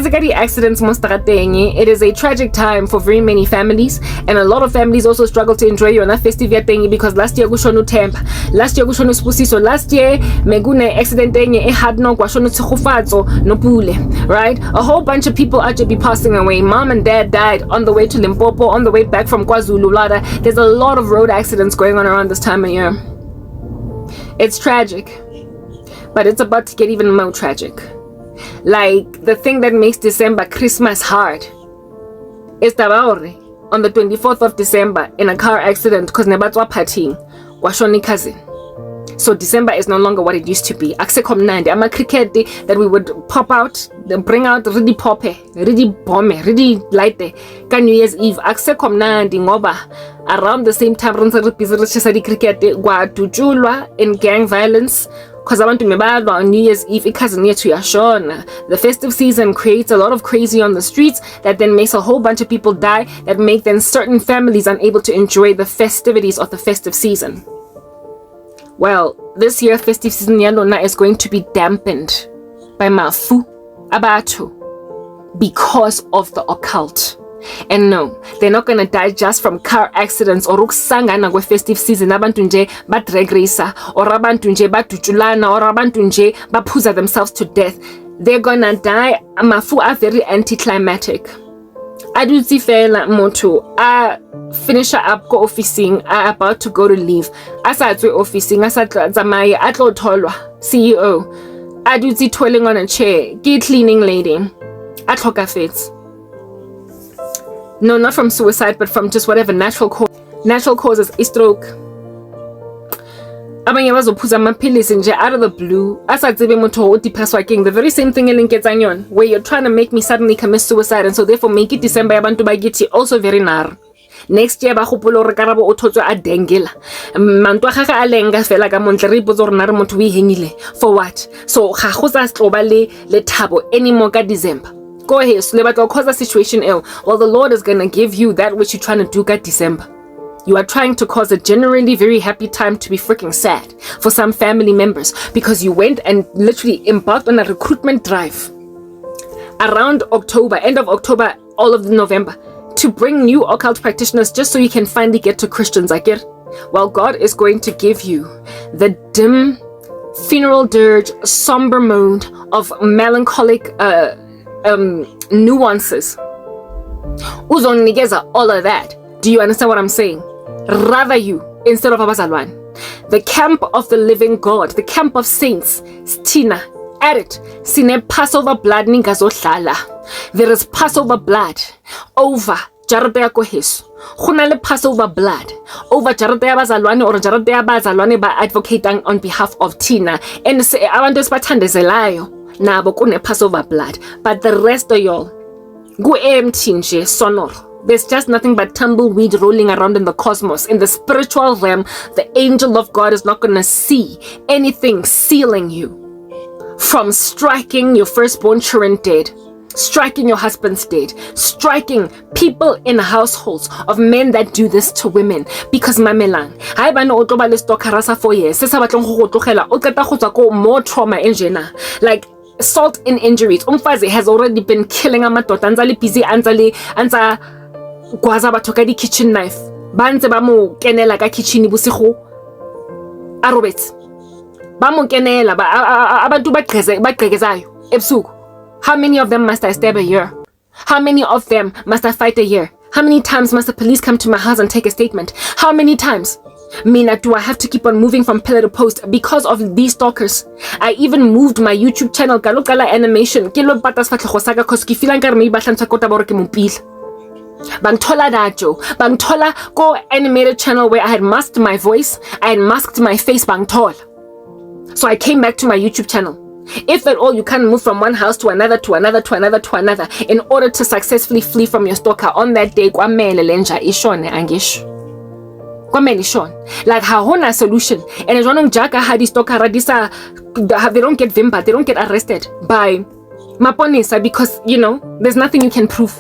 is a tragic time for very many families, and a lot of families also struggle to enjoy your festive thing because last year gushonu temp, last year gushonu spusiso, last year megune accident thing e had no gushonu tsufatso no pule, right? A whole bunch of people are to be passing away. Mom and dad died on the way to Limpopo, on the way back from KwaZulu-Natal. There's a lot of road accidents going on around this time of year. It's tragic, but it's about to get even more tragic. Like, the thing that makes December Christmas hard is Tabaore on the 24th of December in a car accident because Nebatwa partying Washoni cousin. So December is no longer what it used to be. Aksekom nandi, I'm a cricket day that we would pop out, bring out really pope, really bomb, really light ka New Year's Eve. Aksekom nandi ngoba around the same time cricket in gang violence, because I want to remember on New Year's Eve the festive season creates a lot of crazy on the streets that then makes a whole bunch of people die, that make then certain families unable to enjoy the festivities of the festive season. Well, this year festive season yalona is going to be dampened by mafu abatu because of the occult. And no, they're not gonna die just from car accidents or ukusangana kwe festive season abantu nje ba drag racer or abantu nje badutshulana or abantu nje baphuza themselves to death. They're gonna die mafu are very anticlimactic. Adutsi fela moto a finisher up go officing, about to go to leave, asa tswe officing, asa tsamaye atlo tholwa CEO, adutsi twirling on a chair, ke cleaning lady, atloka fits. No, not from suicide, but from just whatever natural causes, a stroke. Abanye bazophuza amaphilisi nje out of the blue, asatsebe motho o dipaswa king, the very same thing elinketsa yon, where you're trying to make me suddenly commit suicide, and so therefore make it December yabantu bagithi also very nar. Next year ba gopolo re Karabo o thotswe a dengela mantwa gaga a lenga fela ka montle re ipotsa gore na re motho we hengile for what? So ga go sa tloba le thabo anymore ka December. Go ahead, so le batla cause a situation ill. Well, the Lord is gonna give you that which you're trying to do ka December. You are trying to cause a generally very happy time to be freaking sad for some family members because you went and literally embarked on a recruitment drive around October, end of October, all of November, to bring new occult practitioners just so you can finally get to Christians. I get. Well, God is going to give you the dim, funeral dirge, somber mode of melancholic nuances. Uzonikeza all of that. Do you understand what I'm saying? Rather you instead of abazalwane. The camp of the living God, the camp of saints, Stina, at it, sine Passover blood ningazohlala. There is Passover blood over jarete ya koheso. Khona le Passover blood over jarete ya bazalwane or jarete ya bazalwane ba advocating on behalf of Tina. And abantu esipathandezelayo nabo kune Passover blood. But the rest of y'all, go empty nje sonoro. There's just nothing but tumbleweed rolling around in the cosmos. In the spiritual realm, the angel of God is not going to see anything sealing you from striking your firstborn children dead, striking your husbands dead, striking people in households of men that do this to women. Because mamelang, ha ba no o toba le stokarasa for years, se sa batlong go tlogela o qeta go tswa ko more trauma enjena. Like assault in injuries. Umfazi has already been killing amadoda antsa le busy antsa gwaza batho ka di kitchen knife ba ntse ba mo kenela ka kitchen bosigo a robetse ba mo kenela abantu ba gqekezayo ebusuku. How many of them must I stab a year? How many of them must I fight a year? How many times must the police come to my house and take a statement? How many times? Mina, do I have to keep on moving from pillar to post because of these stalkers? I even moved my YouTube channel Galokala Animation ke lo patas fatlego saka cause ke feel nkare me batlantsha kota bore ke mopila. Bangtola dajo, bangtola go animated channel where I had masked my voice, I had masked my face bangtola. So I came back to my YouTube channel. If at all you can move from one house to another, to another, to another, to another, in order to successfully flee from your stalker on that day, kwamele lenja ishone angish. Kwamele ishone. Like hahona solution. And as one jaka hadi stalker radisa, they don't get vimba, they don't get arrested by maponisa because, you know, there's nothing you can prove.